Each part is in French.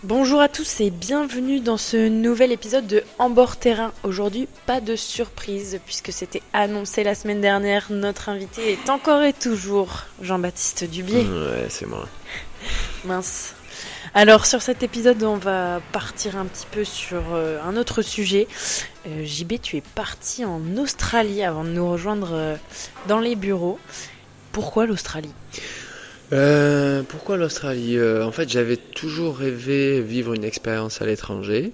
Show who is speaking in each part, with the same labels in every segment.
Speaker 1: Bonjour à tous et bienvenue dans ce nouvel épisode de En bord terrain. Aujourd'hui, pas de surprise puisque c'était annoncé la semaine dernière. Notre invité est encore et toujours Jean-Baptiste Dubié.
Speaker 2: Ouais, c'est moi.
Speaker 1: Mince. Alors sur cet épisode, on va partir un petit peu sur un autre sujet. JB, tu es parti en Australie avant de nous rejoindre dans les bureaux. Pourquoi l'Australie ?
Speaker 2: Pourquoi l'Australie? En fait, j'avais toujours rêvé vivre une expérience à l'étranger,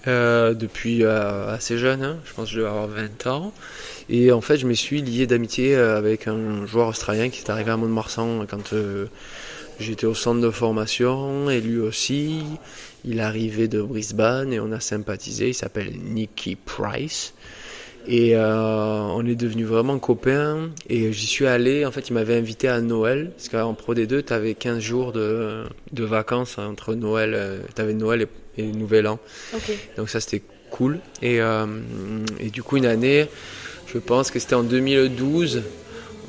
Speaker 2: depuis assez jeune, hein. Je pense que je devais avoir 20 ans. Et en fait, je me suis lié d'amitié avec un joueur australien qui est arrivé à Mont-de-Marsan quand j'étais au centre de formation, et lui aussi. Il arrivait de Brisbane et on a sympathisé. Il s'appelle Nicky Price. Et on est devenus vraiment copains. Et j'y suis allé, en fait il m'avait invité à Noël, parce qu'en Pro D2 t'avais 15 jours de vacances entre Noël, t'avais Noël et Nouvel An.
Speaker 1: Ok.
Speaker 2: Donc ça c'était cool. Et du coup une année, je pense que c'était en 2012,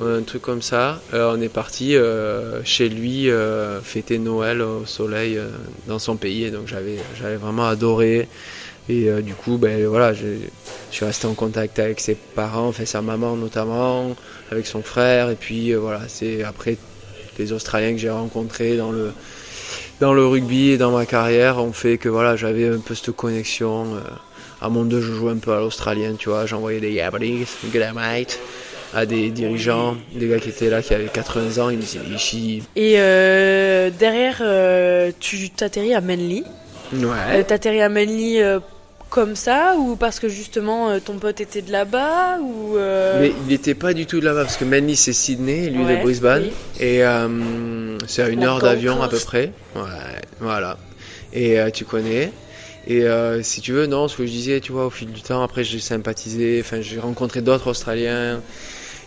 Speaker 2: un truc comme ça, on est parti chez lui fêter Noël au soleil dans son pays. Et donc j'avais vraiment adoré. Et du coup, ben voilà, je suis resté en contact avec ses parents, enfin sa maman notamment, avec son frère. Et puis voilà, c'est après les Australiens que j'ai rencontrés dans le rugby et dans ma carrière ont fait que voilà, j'avais un peu cette connexion. À mon deux, je jouais un peu à l'australien, tu vois, j'envoyais des yabbies, good mate, à des dirigeants, des gars qui étaient là, qui avaient 80 ans, ils me disaient Ishi.
Speaker 1: Et derrière, tu t'atterris à Manly.
Speaker 2: Ouais.
Speaker 1: T'atterris à Manly comme ça, ou parce que justement ton pote était de là-bas, ou
Speaker 2: Mais il n'était pas du tout de là-bas, parce que Manly c'est Sydney, et lui
Speaker 1: Ouais,
Speaker 2: de Brisbane,
Speaker 1: oui.
Speaker 2: et c'est à une
Speaker 1: La
Speaker 2: heure
Speaker 1: Gold
Speaker 2: d'avion à peu
Speaker 1: Coast.
Speaker 2: près. Ouais, voilà. Et tu connais. Et si tu veux, non, ce que je disais, tu vois, au fil du temps, après j'ai sympathisé, enfin j'ai rencontré d'autres Australiens,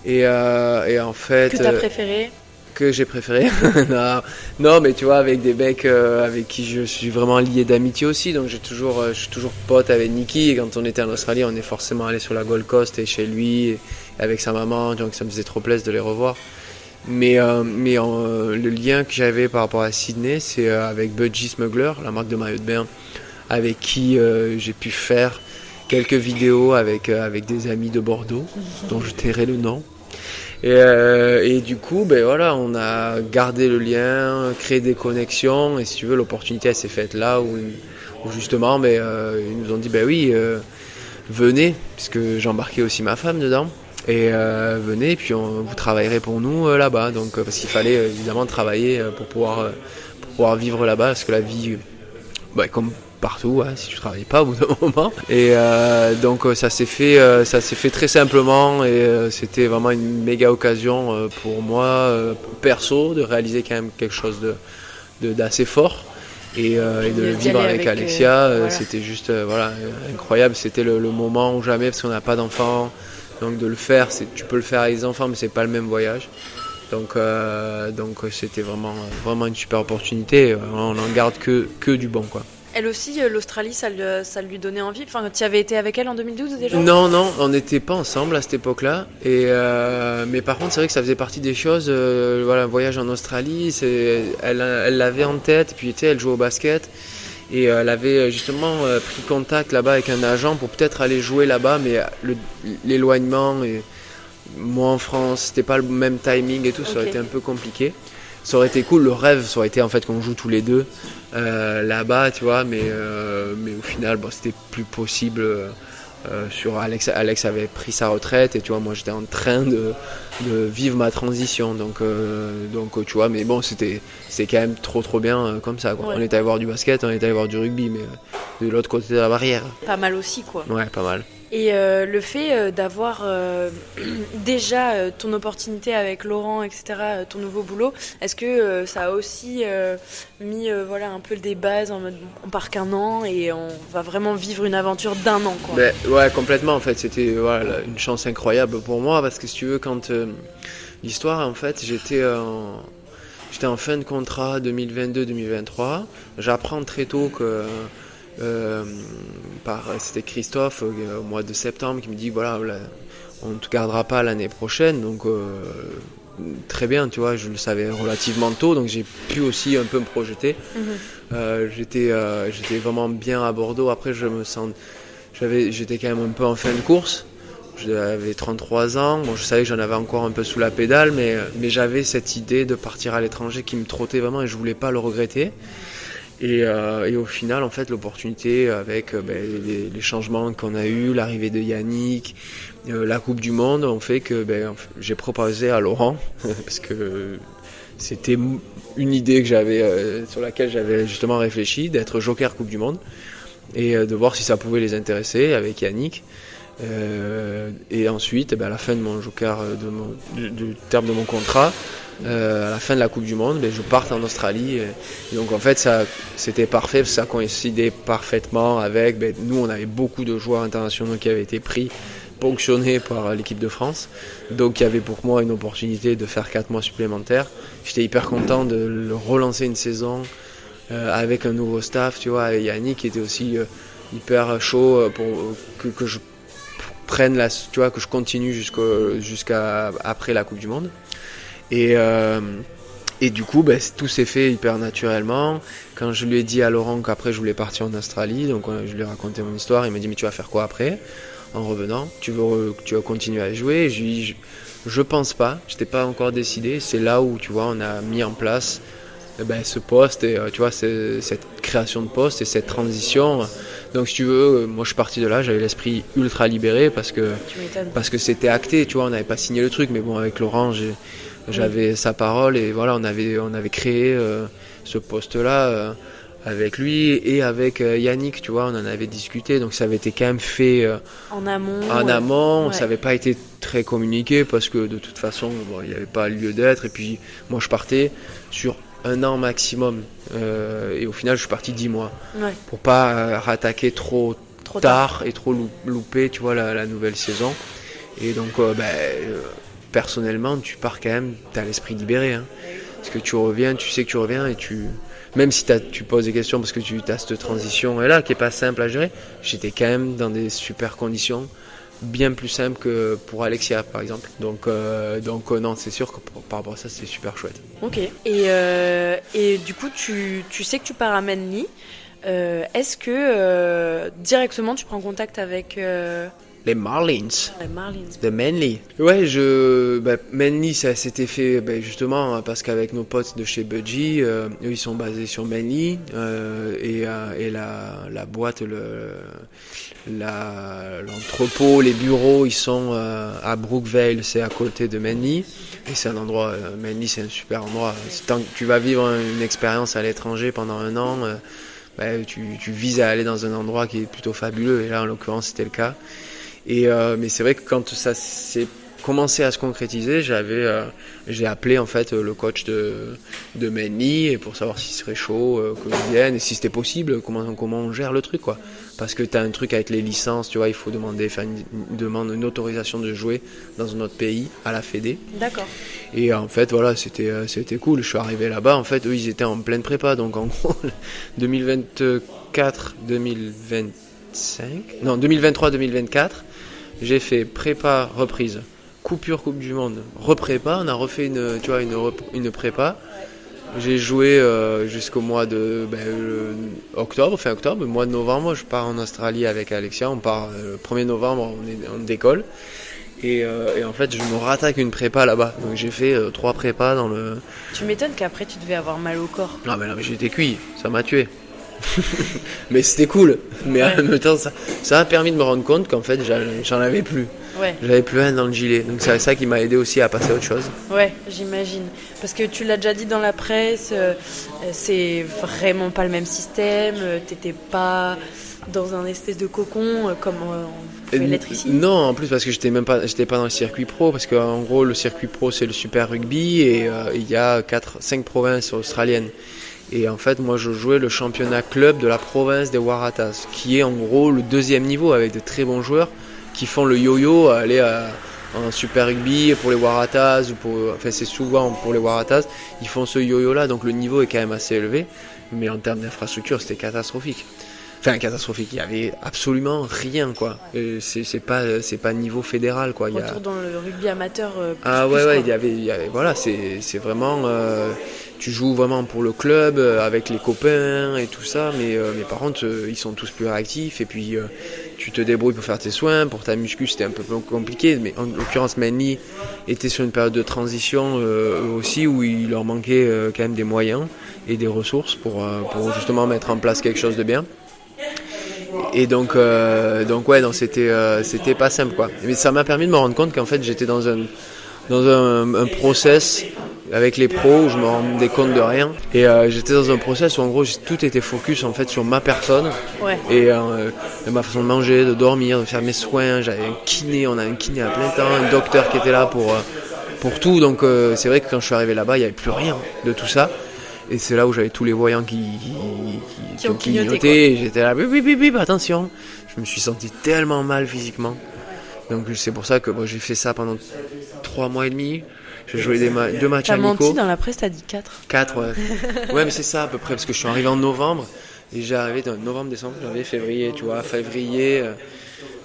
Speaker 2: et en fait...
Speaker 1: Que t'as préféré?
Speaker 2: Que j'ai préféré. Non, non, mais tu vois, avec des mecs avec qui je suis vraiment lié d'amitié aussi. Donc je suis toujours pote avec Nicky. Et quand on était en Australie, on est forcément allé sur la Gold Coast et chez lui, et avec sa maman. Donc ça me faisait trop plaisir de les revoir. Mais le lien que j'avais par rapport à Sydney, c'est avec Budgie Smuggler, la marque de maillot de bain, avec qui j'ai pu faire quelques vidéos avec des amis de Bordeaux, dont je tairai le nom. Et du coup, ben voilà, on a gardé le lien, créé des connexions, et si tu veux, l'opportunité elle s'est faite là où justement, ils nous ont dit, ben oui, venez, puisque j'embarquais aussi ma femme dedans, et venez, puis vous travaillerez pour nous là-bas, donc parce qu'il fallait évidemment travailler pour pouvoir vivre là-bas, parce que la vie, comme partout, hein, si tu travailles pas au bout d'un moment. Et donc ça s'est fait très simplement, et c'était vraiment une méga occasion pour moi perso de réaliser quand même quelque chose d'assez fort, et de le vivre avec Alexia.
Speaker 1: Voilà.
Speaker 2: C'était juste voilà, incroyable. C'était le moment ou jamais, parce qu'on n'a pas d'enfants, donc de le faire, tu peux le faire avec des enfants, mais c'est pas le même voyage. Donc c'était vraiment une super opportunité. On n'en garde que du bon, quoi.
Speaker 1: Elle aussi, l'Australie, ça lui donnait envie. Enfin, tu y avais été avec elle en 2012 déjà ?
Speaker 2: Non, on n'était pas ensemble à cette époque-là. Mais par contre, c'est vrai que ça faisait partie des choses. Voilà, un voyage en Australie, elle l'avait en tête. Et puis, tu sais, elle joue au basket. Et elle avait justement pris contact là-bas avec un agent pour peut-être aller jouer là-bas. Mais l'éloignement, et moi en France, c'était pas le même timing et tout. Ça aurait été un peu compliqué. Ça aurait été cool, le rêve, ça aurait été en fait qu'on joue tous les deux là-bas, tu vois, mais au final, c'était plus possible. Sur Alex avait pris sa retraite, et tu vois, moi j'étais en train de vivre ma transition, donc tu vois, mais bon, c'était quand même trop bien comme ça, quoi. Ouais. On était allé voir du basket, on était allé voir du rugby, mais de l'autre côté de la barrière.
Speaker 1: Pas mal aussi, quoi.
Speaker 2: Ouais, pas mal.
Speaker 1: Et le fait d'avoir déjà ton opportunité avec Laurent, etc., ton nouveau boulot, est-ce que ça a aussi mis voilà, un peu des bases en mode on part qu'un an et on va vraiment vivre une aventure d'un an, quoi.
Speaker 2: Ouais, complètement, en fait. C'était voilà, une chance incroyable pour moi, parce que si tu veux, quand l'histoire, en fait, j'étais en fin de contrat 2022-2023. J'apprends très tôt que c'était Christophe au mois de septembre qui me dit voilà, on ne te gardera pas l'année prochaine, donc très bien, tu vois, je le savais relativement tôt, donc j'ai pu aussi un peu me projeter. J'étais vraiment bien à Bordeaux. Après, j'étais quand même un peu en fin de course. J'avais 33 ans, bon, je savais que j'en avais encore un peu sous la pédale, mais j'avais cette idée de partir à l'étranger qui me trottait vraiment et je voulais pas le regretter. Et au final, en fait, l'opportunité avec les changements qu'on a eus, l'arrivée de Yannick, la Coupe du Monde, ont fait que j'ai proposé à Laurent, parce que c'était une idée que sur laquelle j'avais justement réfléchi, d'être joker Coupe du Monde et de voir si ça pouvait les intéresser avec Yannick. Et ensuite, à la fin de mon joker, du terme de mon contrat, à la fin de la Coupe du Monde, je parte en Australie. Et donc en fait, c'était parfait, parce que ça coïncidait parfaitement avec. Nous, on avait beaucoup de joueurs internationaux qui avaient été ponctionnés par l'équipe de France. Donc il y avait pour moi une opportunité de faire 4 mois supplémentaires. J'étais hyper content de relancer une saison avec un nouveau staff, tu vois, et Yannick qui était aussi hyper chaud pour que je prenne tu vois, que je continue jusqu'à après la Coupe du Monde. Et du coup, tout s'est fait hyper naturellement. Quand je lui ai dit à Laurent qu'après je voulais partir en Australie, donc je lui ai raconté mon histoire, il m'a dit mais tu vas faire quoi après en revenant? Tu vas continuer à jouer? Je lui ai dit je pense pas, j'étais pas encore décidé. C'est là où tu vois on a mis en place ce poste et tu vois cette création de poste et cette transition. Donc si tu veux, moi je suis parti de là, j'avais l'esprit ultra libéré parce que c'était acté, tu vois, on n'avait pas signé le truc, mais bon avec Laurent j'avais sa parole et voilà on avait créé ce poste-là avec lui et avec Yannick, tu vois, on en avait discuté, donc ça avait été quand même fait
Speaker 1: en amont.
Speaker 2: Ouais. Ça n'avait pas été très communiqué parce que de toute façon il n'y avait pas lieu d'être et puis moi je partais sur 1 an maximum et au final je suis parti 10 mois pour pas rattaquer trop tard et trop louper, tu vois, la nouvelle saison. Et donc personnellement tu pars quand même, t'as l'esprit libéré, hein, parce que tu reviens, tu sais que tu reviens et même si tu poses des questions parce que tu as cette transition là qui est pas simple à gérer, j'étais quand même dans des super conditions, bien plus simple que pour Alexia par exemple. Donc non, c'est sûr que par rapport à ça c'est super chouette.
Speaker 1: Ok. Et du coup tu sais que tu pars à Manly. Est-ce que directement tu prends contact avec
Speaker 2: les Marlins de Manly? Ouais, Manly ça s'était fait justement parce qu'avec nos potes de chez Budgie, eux ils sont basés sur Manly et la boîte, l'entrepôt, les bureaux, ils sont à Brookvale, c'est à côté de Manly et c'est un endroit, Manly c'est un super endroit. Tant que tu vas vivre une expérience à l'étranger pendant 1 an, tu vises à aller dans un endroit qui est plutôt fabuleux et là en l'occurrence c'était le cas. Mais c'est vrai que quand ça s'est commencé à se concrétiser, j'ai appelé en fait le coach de Manly et pour savoir s'il serait chaud que je vienne et si c'était possible, comment on gère le truc, quoi. Parce que tu as un truc avec les licences, tu vois, il faut faire une autorisation de jouer dans un autre pays à la Fédé.
Speaker 1: D'accord.
Speaker 2: Et en fait voilà, c'était cool. Je suis arrivé là-bas, en fait eux ils étaient en pleine prépa, donc en gros 2023-2024, j'ai fait prépa, reprise, coupure Coupe du Monde, reprépa, on a refait une prépa. J'ai joué jusqu'au mois de fin octobre, le mois de novembre, je pars en Australie avec Alexia, on part le 1er novembre, on décolle. Et en fait, je me rattaque une prépa là-bas. Donc j'ai fait 3 prépas dans le...
Speaker 1: Tu m'étonnes qu'après tu devais avoir mal au corps.
Speaker 2: Non mais j'étais cuit, ça m'a tué. Mais c'était cool. Mais en même temps, ça a permis de me rendre compte qu'en fait, j'en avais plus.
Speaker 1: Ouais.
Speaker 2: J'avais plus rien dans le gilet. Donc c'est ça qui m'a aidé aussi à passer à autre chose.
Speaker 1: Ouais, j'imagine. Parce que tu l'as déjà dit dans la presse, c'est vraiment pas le même système. T'étais pas dans un espèce de cocon comme on pouvait l'être ici.
Speaker 2: Non, en plus parce que j'étais pas dans le circuit pro. Parce qu'en gros, le circuit pro, c'est le Super Rugby et il y a 5 provinces australiennes. Et en fait, moi, je jouais le championnat club de la province des Waratahs, qui est en gros le 2e niveau avec de très bons joueurs qui font le yo-yo à aller en Super Rugby pour les Waratahs c'est souvent pour les Waratahs, ils font ce yo-yo là, donc le niveau est quand même assez élevé, mais en termes d'infrastructure, c'était catastrophique. Enfin, catastrophique. Il y avait absolument rien, quoi. C'est pas niveau fédéral, quoi.
Speaker 1: Retour dans le rugby amateur.
Speaker 2: Il y avait voilà, c'est vraiment. Tu joues vraiment pour le club, avec les copains et tout ça, mais par contre, ils sont tous plus réactifs et puis tu te débrouilles pour faire tes soins. Pour ta muscu, c'était un peu plus compliqué, mais en l'occurrence, Manly était sur une période de transition eux aussi où il leur manquait quand même des moyens et des ressources pour justement mettre en place quelque chose de bien. Et donc ouais, non, c'était pas simple, quoi. Mais ça m'a permis de me rendre compte qu'en fait j'étais dans un process avec les pros où je me rendais compte de rien. Et j'étais dans un process où en gros tout était focus en fait sur ma personne.
Speaker 1: Ouais.
Speaker 2: Et ma façon de manger, de dormir, de faire mes soins. J'avais un kiné, on a un kiné à plein temps, un docteur qui était là pour tout. Donc c'est vrai que quand je suis arrivé là-bas, il n'y avait plus rien de tout ça. Et c'est là où j'avais tous les voyants qui ont clignoté. Et j'étais là, bip, attention. Je me suis senti tellement mal physiquement. Donc c'est pour ça que j'ai fait ça pendant 3 mois et demi. J'ai joué 2 matchs
Speaker 1: amicaux. T'as menti dans la presse, t'as dit 4.
Speaker 2: 4, ouais. Ouais, mais c'est ça à peu près, parce que je suis arrivé en novembre. Et j'ai arrivé dans novembre, décembre, janvier, février, tu vois, février.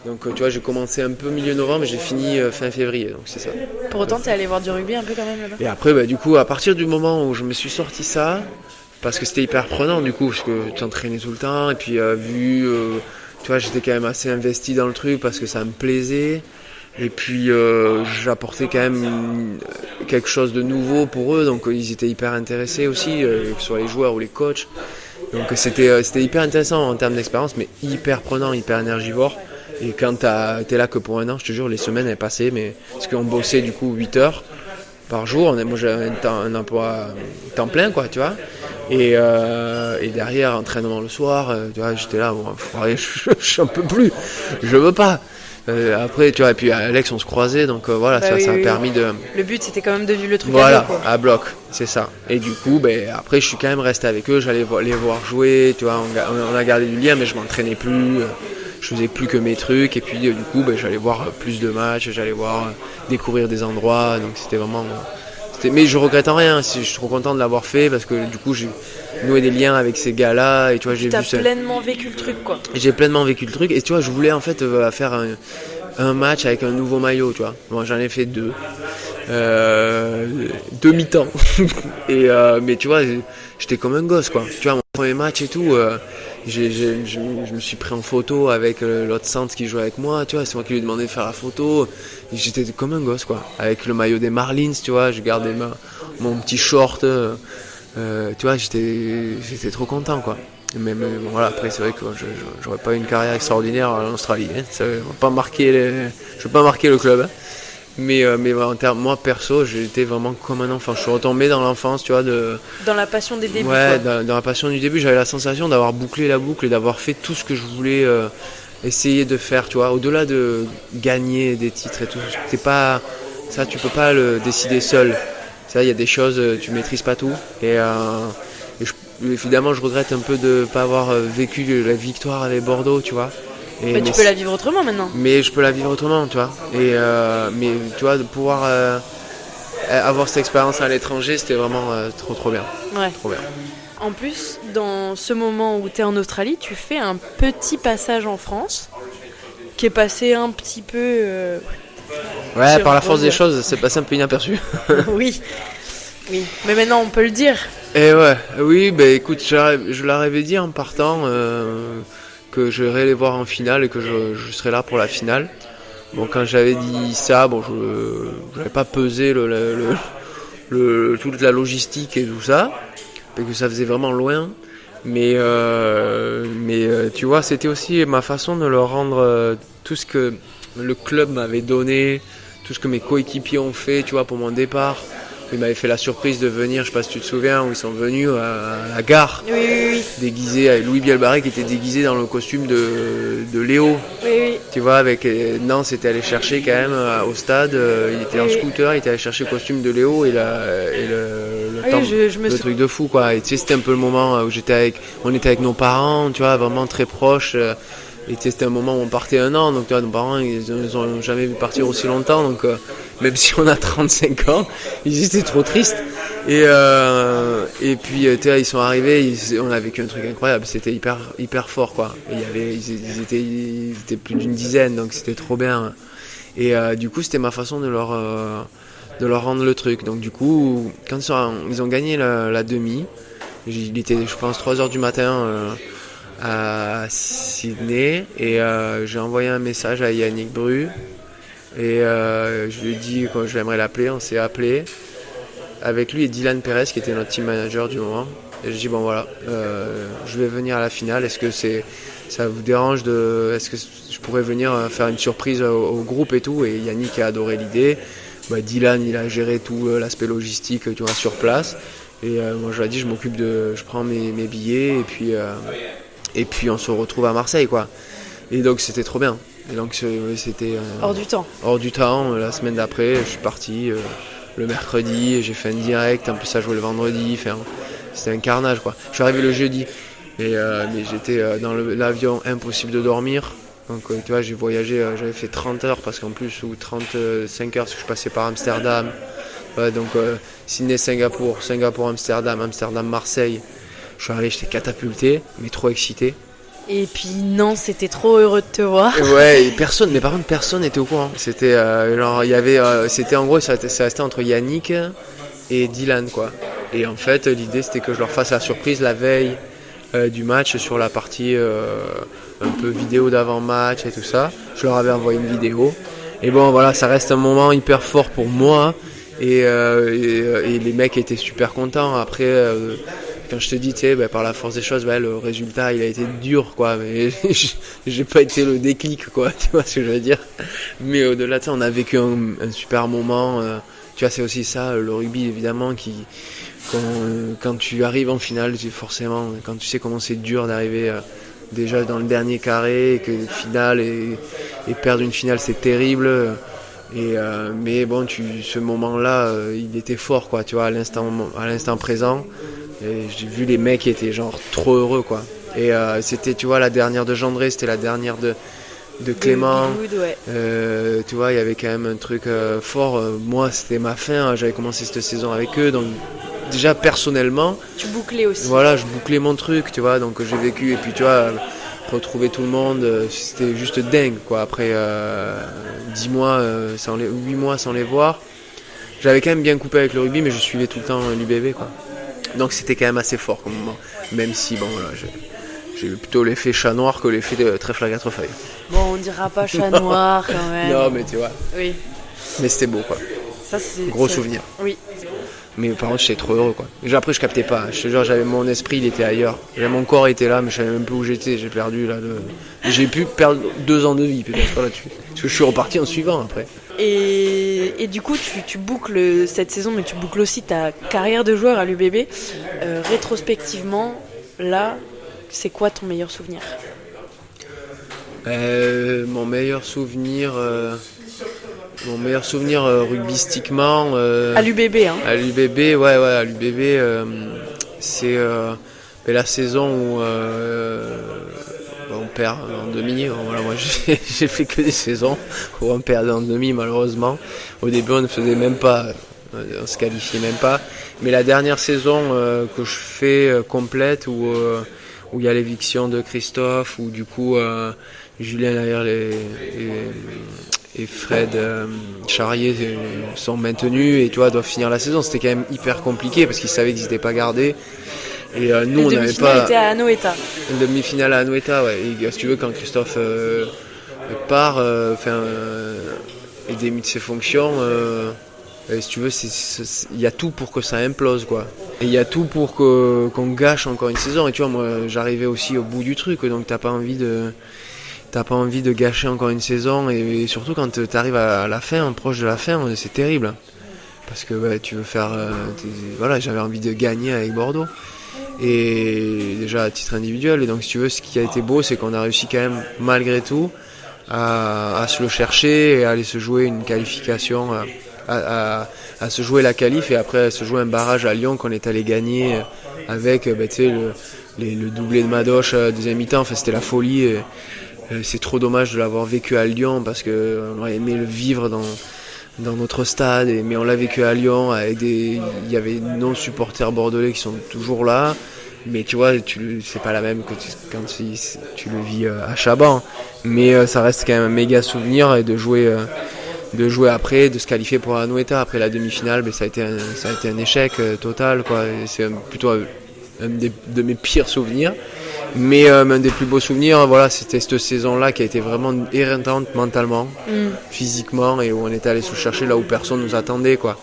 Speaker 2: Donc tu vois, j'ai commencé un peu milieu novembre et j'ai fini fin février, donc c'est ça.
Speaker 1: Pour autant, t'es allé voir du rugby un peu quand même là-bas.
Speaker 2: Et après, du coup, à partir du moment où je me suis sorti ça, parce que c'était hyper prenant du coup, parce que tu t'entraînais tout le temps, et puis tu vois, j'étais quand même assez investi dans le truc parce que ça me plaisait. Et puis j'apportais quand même quelque chose de nouveau pour eux, donc ils étaient hyper intéressés aussi, que ce soit les joueurs ou les coachs. Donc c'était hyper intéressant en termes d'expérience, mais hyper prenant, hyper énergivore. Et quand t'es là que pour un an, je te jure, les semaines elles passaient, mais parce qu'on bossait du coup 8 heures par jour. Moi j'avais un emploi temps plein, quoi, tu vois. Et derrière, entraînement le soir, tu vois, j'étais là, je n'en peux plus, je veux pas. Après, tu vois, et puis Alex, on se croisait, donc voilà, ça a permis de.
Speaker 1: Le but, c'était quand même de vivre le truc
Speaker 2: voilà,
Speaker 1: à bloc, quoi.
Speaker 2: À bloc, c'est ça. Et du coup, après, je suis quand même resté avec eux, j'allais les voir jouer, tu vois, on a gardé du lien, mais je m'entraînais plus, je faisais plus que mes trucs, et puis du coup, j'allais voir plus de matchs, j'allais découvrir des endroits, donc c'était vraiment. Mais je regrette en rien, je suis trop content de l'avoir fait parce que du coup j'ai noué des liens avec ces gars-là et tu vois
Speaker 1: t'as pleinement vécu le truc, quoi.
Speaker 2: J'ai pleinement vécu le truc et tu vois je voulais en fait faire un match avec un nouveau maillot, tu vois. Bon, j'en ai fait 2 mi-temps et mais tu vois j'étais comme un gosse, quoi. Tu vois, mon premier match et tout, je me suis pris en photo avec l'autre centre qui jouait avec moi, tu vois, c'est moi qui lui ai demandé de faire la photo. Et j'étais comme un gosse, quoi, avec le maillot des Marlins, tu vois, je gardais mon petit short, tu vois, j'étais trop content, quoi. Mais bon, voilà, après c'est vrai que j'aurais pas eu une carrière extraordinaire en Australie, hein. Ça va pas marquer je vais pas marquer le club, hein. Mais en termes, moi perso, j'étais vraiment comme un enfant. Je suis retombé dans l'enfance, tu vois,
Speaker 1: dans la passion des débuts.
Speaker 2: Ouais, dans la passion du début, j'avais la sensation d'avoir bouclé la boucle et d'avoir fait tout ce que je voulais essayer de faire, tu vois, au-delà de gagner des titres et tout. Ça, tu peux pas le décider seul. Ça, il y a des choses, tu maîtrises pas tout. Et évidemment, je regrette un peu de pas avoir vécu la victoire avec Bordeaux, tu vois.
Speaker 1: Mais tu peux la vivre autrement maintenant.
Speaker 2: Mais je peux la vivre autrement, tu vois. Mais tu vois, de pouvoir avoir cette expérience à l'étranger, c'était vraiment trop bien.
Speaker 1: Ouais.
Speaker 2: Trop bien.
Speaker 1: En plus, dans ce moment où tu es en Australie, tu fais un petit passage en France qui est passé un petit peu...
Speaker 2: ouais, par la force des choses, c'est passé un peu inaperçu.
Speaker 1: Oui, mais maintenant on peut le dire.
Speaker 2: Et ouais, oui, écoute, je leur avais dit en partant que j'irais les voir en finale et que je serais là pour la finale. Bon, quand j'avais dit ça, je n'avais pas pesé toute la logistique et tout ça, parce que ça faisait vraiment loin. Mais tu vois, c'était aussi ma façon de leur rendre tout ce que le club m'avait donné, tout ce que mes coéquipiers ont fait, tu vois, pour mon départ. Ils m'avaient fait la surprise de venir, je sais pas si tu te souviens, où ils sont venus à la gare,
Speaker 1: oui.
Speaker 2: Déguisés, avec Louis Bielbarré qui était déguisé dans le costume de Léo.
Speaker 1: Oui.
Speaker 2: Tu vois, avec Nance était allé chercher quand même au stade, il était en scooter, il était allé chercher le costume de Léo et le truc de fou, quoi. Et tu sais, c'était un peu le moment où on était avec nos parents, tu vois, vraiment très proches. Et c'était un moment où on partait 1 an, donc tu vois, nos parents ils n'ont jamais vu partir aussi longtemps, donc même si on a 35 ans, ils étaient trop tristes. Et puis ils sont arrivés, on a vécu un truc incroyable, c'était hyper fort quoi. Et ils étaient plus d'une dizaine, donc c'était trop bien. Et du coup c'était ma façon de leur rendre le truc. Donc du coup quand ils ont gagné la demi, il était je pense 3h du matin à Sydney, et j'ai envoyé un message à Yannick Bru et je lui ai dit quand j'aimerais l'appeler, on s'est appelé avec lui et Dylan Perez qui était notre team manager du moment, et j'ai dit bon voilà, je vais venir à la finale, est-ce que ça vous dérange est-ce que je pourrais venir faire une surprise au groupe et tout. Et Yannick a adoré l'idée. Dylan il a géré tout l'aspect logistique, tu vois, sur place, et moi je lui ai dit je prends mes billets et puis on se retrouve à Marseille quoi. Et donc c'était trop bien. Et donc c'était
Speaker 1: hors du temps.
Speaker 2: Hors du temps. La semaine d'après, je suis parti le mercredi, j'ai fait un direct. En plus ça jouait le vendredi. C'était un carnage quoi. Je suis arrivé le jeudi, mais j'étais dans l'avion, impossible de dormir. Donc tu vois, j'ai voyagé, j'avais fait 30 heures parce qu'en plus, ou 35 heures parce que je passais par Amsterdam. Donc Sydney, Singapour, Amsterdam, Marseille. Je suis arrivé, j'étais catapulté, mais trop excité.
Speaker 1: Et puis non, c'était trop heureux de te voir.
Speaker 2: Ouais, mais par contre personne n'était au courant. C'était c'était en gros, ça restait entre Yannick et Dylan quoi. Et en fait, l'idée c'était que je leur fasse la surprise la veille du match sur la partie un peu vidéo d'avant-match et tout ça. Je leur avais envoyé une vidéo. Et bon voilà, ça reste un moment hyper fort pour moi. Et les mecs étaient super contents. Après, quand je te dis, par la force des choses, le résultat il a été dur quoi. Mais j'ai pas été le déclic quoi. Tu vois ce que je veux dire. Mais au-delà de ça, on a vécu un super moment. Tu vois, c'est aussi ça, le rugby évidemment quand tu arrives en finale, forcément, quand tu sais comment c'est dur d'arriver déjà dans le dernier carré, et que finale et perdre une finale c'est terrible. Mais bon, ce moment-là, il était fort quoi, tu vois, à l'instant présent. Et j'ai vu les mecs qui étaient genre trop heureux quoi. Et c'était, tu vois, la dernière de Gendré, c'était la dernière de Clément.
Speaker 1: Bigoud, ouais.
Speaker 2: Tu vois, il y avait quand même un truc fort. Moi, c'était ma fin, j'avais commencé cette saison avec eux, donc déjà personnellement.
Speaker 1: Tu bouclais aussi.
Speaker 2: Voilà, je bouclais mon truc, tu vois, donc j'ai vécu, et puis tu vois, retrouver tout le monde, c'était juste dingue quoi. Après 8 mois sans les voir, j'avais quand même bien coupé avec le rugby, mais je suivais tout le temps l'UBB quoi. Donc c'était quand même assez fort comme moment, même si bon voilà, j'ai eu plutôt l'effet chat noir que l'effet de trèfle à 4 feuilles.
Speaker 1: Bon, on dira pas chat noir quand même.
Speaker 2: Non mais tu vois.
Speaker 1: Oui.
Speaker 2: Mais c'était beau quoi.
Speaker 1: Ça c'est
Speaker 2: gros souvenir.
Speaker 1: Oui.
Speaker 2: Mais par contre, j'étais trop heureux quoi. Et après, je captais pas. Je te jure, j'avais mon esprit, il était ailleurs. Mon corps était là, mais je savais même plus où j'étais. J'ai perdu là. J'ai pu perdre 2 ans de vie peut-être là-dessus. Parce que je suis reparti en suivant après.
Speaker 1: Et du coup, tu boucles cette saison, mais tu boucles aussi ta carrière de joueur à l'UBB. Rétrospectivement, là, c'est quoi ton meilleur souvenir ?
Speaker 2: Mon meilleur souvenir rugbystiquement.
Speaker 1: À l'UBB, hein.
Speaker 2: À l'UBB, ouais, à l'UBB, c'est la saison où on perd en demi. Voilà, moi j'ai fait que des saisons où on perdait en demi malheureusement. Au début on ne faisait même pas, on se qualifiait même pas. Mais la dernière saison que je fais complète où il y a l'éviction de Christophe, où du coup Julien Laher et Fred Charrier sont maintenus et tu vois, doivent finir la saison. C'était quand même hyper compliqué parce qu'ils savaient qu'ils n'étaient pas gardés. Et nous, on n'avait pas.
Speaker 1: Était à Anoeta.
Speaker 2: Une demi-finale à Anoeta, ouais. Et si tu veux, quand Christophe part, et démute ses fonctions, si tu veux, il y a tout pour que ça implose, quoi. Et il y a tout pour qu'on gâche encore une saison. Et tu vois, moi, j'arrivais aussi au bout du truc, donc t'as pas envie de gâcher encore une saison, et surtout quand tu arrives à la fin, proche de la fin, c'est terrible. Parce que tu veux faire. Voilà, j'avais envie de gagner avec Bordeaux. Et déjà à titre individuel. Et donc, si tu veux, ce qui a été beau, c'est qu'on a réussi quand même, malgré tout, à se le chercher et à aller se jouer une qualification, à se jouer la qualif, et après à se jouer un barrage à Lyon qu'on est allé gagner avec le doublé de Madoche deuxième mi-temps. Enfin, c'était la folie. Et c'est trop dommage de l'avoir vécu à Lyon parce qu'on aurait aimé le vivre dans notre stade, mais on l'a vécu à Lyon, il y avait nos supporters bordelais qui sont toujours là, mais tu vois, c'est pas la même que quand tu le vis à Chaban, mais ça reste quand même un méga souvenir, et de jouer après, de se qualifier pour Anoeta après la demi-finale, mais ça a été un échec total, quoi. Et c'est plutôt un de mes pires souvenirs. Mais un des plus beaux souvenirs, voilà, c'était cette saison-là qui a été vraiment éreintante mentalement, physiquement, et où on était allé se chercher là où personne nous attendait, quoi.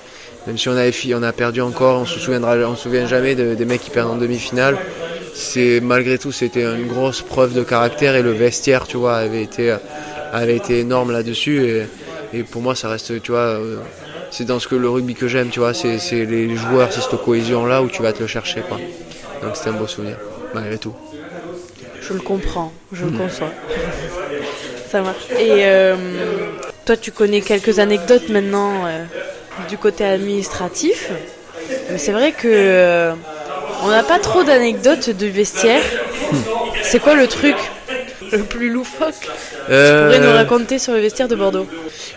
Speaker 2: Même si on a perdu encore, on se souvient jamais des mecs qui perdent en demi-finale. Malgré tout, c'était une grosse preuve de caractère, et le vestiaire, tu vois, avait été énorme là-dessus. Et pour moi, ça reste, tu vois, c'est dans le rugby que j'aime, tu vois, c'est les joueurs, c'est cette cohésion-là où tu vas te le chercher, quoi. Donc c'était un beau souvenir, malgré tout.
Speaker 1: Je le comprends, je le conçois. Ça marche. Et toi, tu connais quelques anecdotes maintenant du côté administratif. Mais c'est vrai que on n'a pas trop d'anecdotes de vestiaire. C'est quoi le truc le plus loufoque que tu pourrais nous raconter sur le vestiaire de Bordeaux?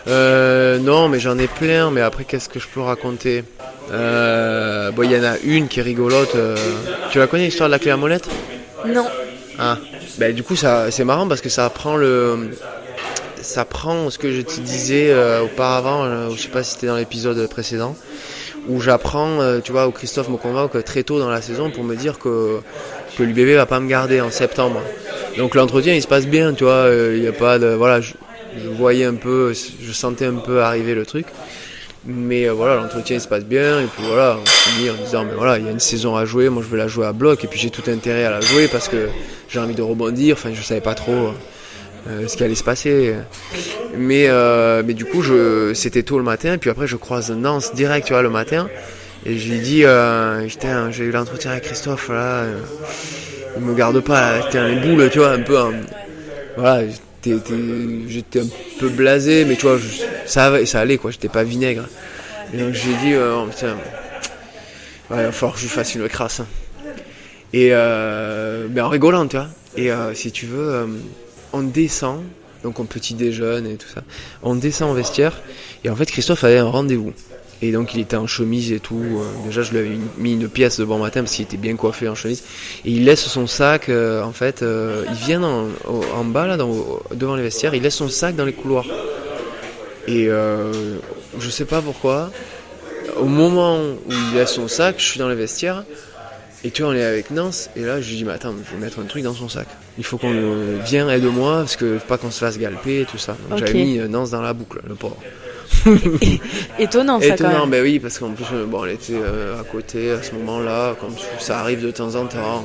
Speaker 2: Non, mais j'en ai plein. Mais après, qu'est-ce que je peux raconter? Il y en a une qui est rigolote. Tu la connais, l'histoire de la clé à molette?
Speaker 1: Non.
Speaker 2: Ah, du coup, c'est marrant parce que ça prend ce que je te disais auparavant, je sais pas si c'était dans l'épisode précédent, où j'apprends, tu vois, où Christophe me convoque très tôt dans la saison pour me dire que l'UBB va pas me garder en septembre. Donc l'entretien il se passe bien, tu vois, il y a pas de, voilà, je voyais un peu, je sentais un peu arriver le truc. Mais voilà, l'entretien il se passe bien, et puis voilà, on finit en disant mais voilà, il y a une saison à jouer, moi je veux la jouer à bloc, et puis j'ai tout intérêt à la jouer parce que j'ai envie de rebondir, enfin je savais pas trop ce qui allait se passer. Mais du coup c'était tôt le matin, et puis après je croise Nance direct, tu vois, le matin, et je lui dis putain, j'ai eu l'entretien avec Christophe là, il me garde pas là, j'étais dans les boules, tu vois, un peu voilà. J'étais un peu blasé, mais tu vois, ça allait, quoi, j'étais pas vinaigre. Et donc j'ai dit, putain, il va falloir que je fasse une crasse. Et en rigolant, tu vois. Et si tu veux, on descend, donc on petit déjeune et tout ça. On descend au vestiaire, et en fait Christophe avait un rendez-vous. Et donc il était en chemise et tout. Déjà je lui avais mis une pièce de bon matin parce qu'il était bien coiffé en chemise. Et il laisse son sac, en fait, il vient en bas là, devant les vestiaires, il laisse son sac dans les couloirs. Et je sais pas pourquoi, au moment où il laisse son sac, je suis dans les vestiaires. Et tu vois, on est avec Nance, et là je lui dis mais attends, je vais mettre un truc dans son sac. Il faut qu'on vienne, aide-moi, parce que faut pas qu'on se fasse galper et tout ça. Donc J'avais mis Nance dans la boucle, le pauvre.
Speaker 1: Étonnant ça quand même.
Speaker 2: Ben oui, parce qu'en plus elle était à côté à ce moment-là, comme ça arrive de temps en temps.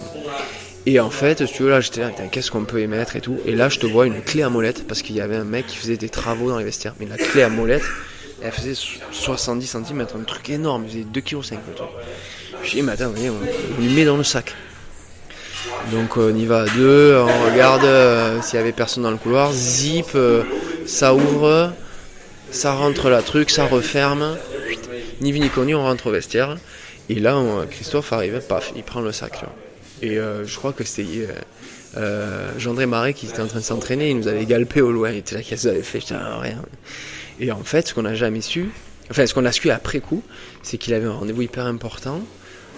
Speaker 2: Et en fait, si tu veux, là j'étais là, qu'est-ce qu'on peut émettre et tout. Et là je te vois une clé à molette, parce qu'il y avait un mec qui faisait des travaux dans les vestiaires. Mais la clé à molette, elle faisait 70 cm, un truc énorme, il faisait 2,5 kg le truc. Je dis mais attends, on lui met dans le sac. Donc on y va à deux, on regarde s'il y avait personne dans le couloir, zip, ça ouvre. Ça rentre la truc, ça referme, ni vu ni connu, on rentre au vestiaire. Et là, Christophe arrive, paf, il prend le sac. Tu vois. Et je crois que c'était Jean-André Marais qui était en train de s'entraîner, il nous avait galpé au loin, il était là, qu'est-ce que vous avez fait? Je dis, rien. Et en fait, ce qu'on n'a jamais su, enfin ce qu'on a su après coup, c'est qu'il avait un rendez-vous hyper important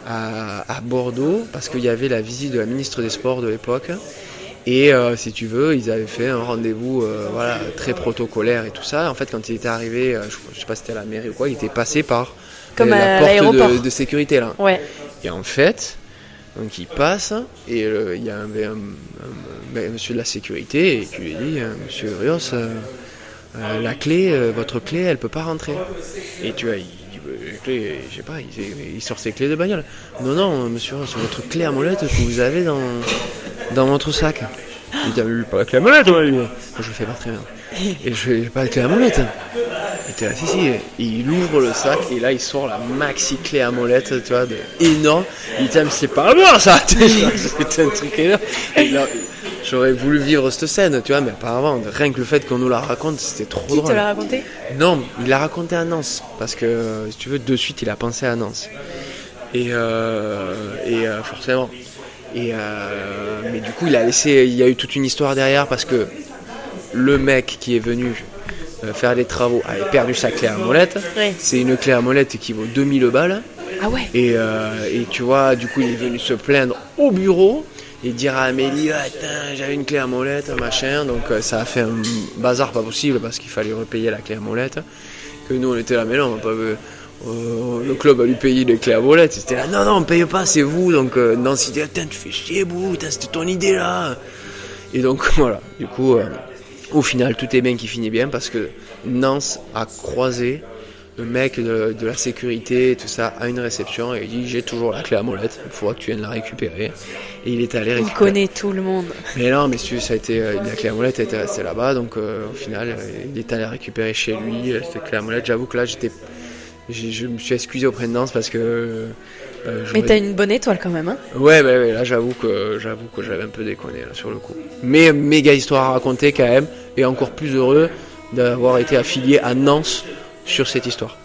Speaker 2: à Bordeaux, parce qu'il y avait la visite de la ministre des Sports de l'époque. Et si tu veux, ils avaient fait un rendez-vous voilà, très protocolaire et tout ça. En fait, quand il était arrivé, je sais pas si c'était à la mairie ou quoi, il était passé par la porte de sécurité là.
Speaker 1: Ouais.
Speaker 2: Et en fait, donc il passe et il y avait un monsieur de la sécurité et qui lui dit Monsieur Rios, la clé, votre clé, elle peut pas rentrer. Et tu vois, les clés, je sais pas, il sort ses clés de bagnole. Non, monsieur Rios, votre clé à molette que vous avez dans votre sac. Il dit, pas la clé à molette, ouais, lui. Moi, je le fais pas très bien. Et je fais pas la clé à molette. Il était là, si. Et il ouvre le sac, et là, il sort la maxi clé à molette, tu vois, énorme. Il dit, mais c'est pas moi, ça. C'était un truc énorme. Et là, j'aurais voulu vivre cette scène, tu vois, mais apparemment, rien que le fait qu'on nous la raconte, c'était trop drôle.
Speaker 1: Qui te l'a raconté?
Speaker 2: Non, il l'a raconté à Nance. Parce que, si tu veux, de suite, il a pensé à Nance. Et forcément. Mais du coup il y a eu toute une histoire derrière, parce que le mec qui est venu faire des travaux, avait perdu sa clé à molette.
Speaker 1: Ouais.
Speaker 2: C'est une clé à molette qui vaut 2000 balles.
Speaker 1: Ah ouais.
Speaker 2: Et tu vois, du coup, il est venu se plaindre au bureau et dire à Amélie, attends, j'avais une clé à molette, machin. Donc ça a fait un bazar pas possible parce qu'il fallait repayer la clé à molette. Que nous, on était là, mais non, on va pas... le club a lui payé les clés à molette. C'était là, non, on paye pas, c'est vous. Donc Nancy dit, attends, tu fais chier, bouh, c'était ton idée là. Et donc voilà, du coup, au final, tout est bien qui finit bien parce que Nance a croisé le mec de la sécurité et tout ça à une réception et il dit, j'ai toujours la clé à molette, il faudra que tu viennes la récupérer. Et il est allé récupérer.
Speaker 1: Il connaît tout le monde.
Speaker 2: Mais non, mais ça a été, la clé à molette était restée là-bas, donc au final, il est allé récupérer chez lui cette clé à molette. J'avoue que là, je me suis excusé auprès de Nance parce que...
Speaker 1: mais t'as une bonne étoile quand même, hein.
Speaker 2: Ouais, là j'avoue que j'avais un peu déconné là, sur le coup. Mais méga histoire à raconter quand même, et encore plus heureux d'avoir été affilié à Nance sur cette histoire.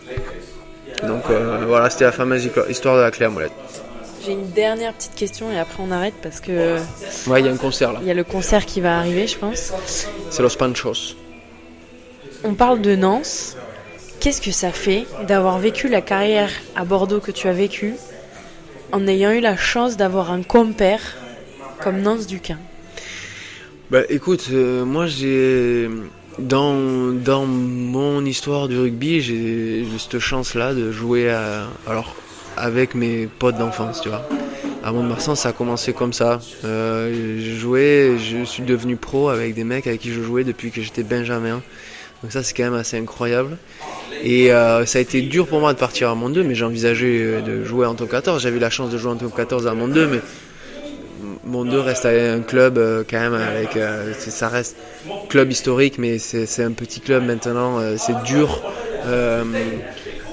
Speaker 2: Donc voilà, c'était la fameuse histoire de la clé à molette.
Speaker 1: J'ai une dernière petite question et après on arrête parce que...
Speaker 2: Ouais, il y a un concert là.
Speaker 1: Il y a le concert qui va arriver, je pense.
Speaker 2: C'est Los Panchos.
Speaker 1: On parle de Nance. Qu'est-ce que ça fait d'avoir vécu la carrière à Bordeaux que tu as vécue en ayant eu la chance d'avoir un compère comme Nance Duquin?
Speaker 2: Bah écoute, moi j'ai... Dans mon histoire du rugby, j'ai cette chance-là de jouer avec mes potes d'enfance, tu vois. À Mont-de-Marsan, ça a commencé comme ça. Je suis devenu pro avec des mecs avec qui je jouais depuis que j'étais benjamin. Donc ça, c'est quand même assez incroyable. Et ça a été dur pour moi de partir à Mont 2, mais j'ai envisagé de jouer en top 14. J'avais eu la chance de jouer en top 14 à Mont 2, mais Mont 2 reste un club quand même avec... ça reste club historique, mais c'est un petit club maintenant. C'est dur.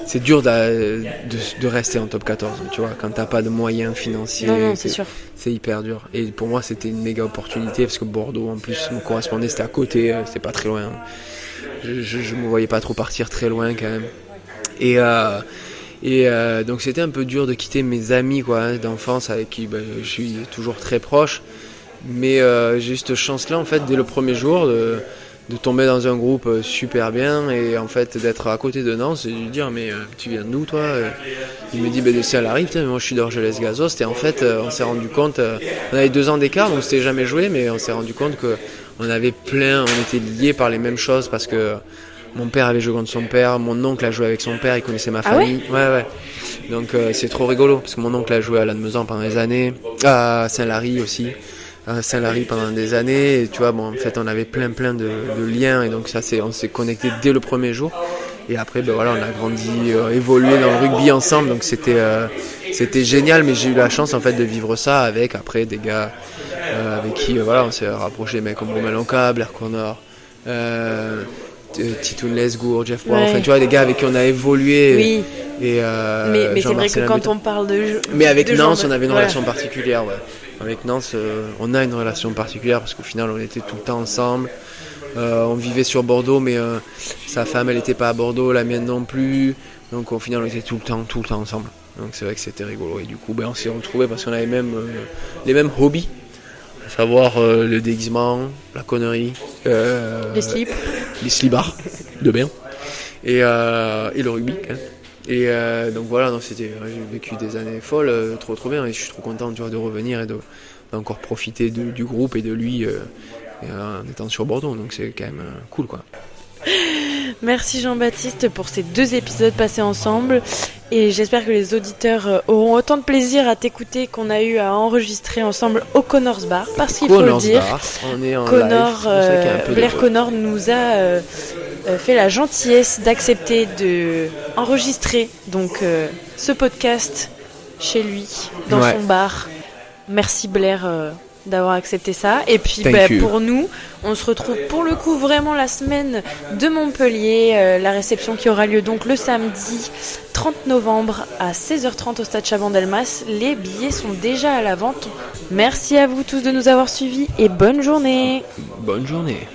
Speaker 2: C'est dur de rester en top 14, tu vois, quand t'as pas de moyens financiers.
Speaker 1: Non, c'est sûr.
Speaker 2: C'est hyper dur. Et pour moi, c'était une méga opportunité, parce que Bordeaux, en plus, me correspondait, c'était à côté, c'était pas très loin. Je me voyais pas trop partir très loin, quand même. Et donc, c'était un peu dur de quitter mes amis, quoi, d'enfance, avec qui je suis toujours très proche. Mais j'ai eu cette chance-là, en fait, dès le premier jour, de tomber dans un groupe super bien et en fait d'être à côté de Nantes et de lui dire mais tu viens d'où toi? Il me dit de Saint-Lary, mais moi je suis d'Orgelès-Gazost. Et en fait on s'est rendu compte, on avait 2 ans d'écart donc c'était jamais joué, mais on s'est rendu compte qu'on était liés par les mêmes choses parce que mon père avait joué contre son père, mon oncle a joué avec son père, il connaissait ma famille. Ouais. Donc c'est trop rigolo parce que mon oncle a joué à Lannemezan pendant des années, à Saint-Lary aussi. À Saint-Lary pendant des années, et tu vois, en fait on avait plein de liens et donc ça on s'est connecté dès le premier jour et après on a grandi, évolué dans le rugby ensemble, donc c'était génial, mais j'ai eu la chance en fait de vivre ça avec après des gars avec qui on s'est rapproché, mecs comme Romain Lonca, Blair Connor, Titoun Lesgour, Jeff Brown, enfin tu vois, des gars avec qui on a évolué.
Speaker 1: Oui.
Speaker 2: Et
Speaker 1: mais c'est vrai que quand on parle de jeu,
Speaker 2: mais avec Nance on avait une relation particulière, ouais. Avec Nance on a une relation particulière parce qu'au final on était tout le temps ensemble, on vivait sur Bordeaux, mais sa femme elle était pas à Bordeaux, la mienne non plus, donc au final on était tout le temps ensemble, donc c'est vrai que c'était rigolo. Et du coup on s'est retrouvés parce qu'on avait même les mêmes hobbies, à savoir le déguisement, la connerie, les slibards de bain et le rugby hein. Et donc voilà, j'ai vécu des années folles, trop bien, et je suis trop content, tu vois, de revenir et d'encore profiter du groupe et de lui en étant sur Bordeaux, donc c'est quand même cool, quoi.
Speaker 1: Merci Jean-Baptiste pour ces 2 épisodes passés ensemble et j'espère que les auditeurs auront autant de plaisir à t'écouter qu'on a eu à enregistrer ensemble au Connors Bar, parce qu'il faut le dire,
Speaker 2: on est en
Speaker 1: Connor,
Speaker 2: live,
Speaker 1: Blair Connor nous a fait la gentillesse d'accepter de enregistrer donc ce podcast chez lui dans son bar. Merci Blair d'avoir accepté ça. Et puis pour nous, on se retrouve pour le coup vraiment la semaine de Montpellier, la réception qui aura lieu donc le samedi 30 novembre à 16h30 au stade Chaban-Delmas. Les billets sont déjà à la vente. Merci à vous tous de nous avoir suivis et bonne journée.
Speaker 2: Bonne journée.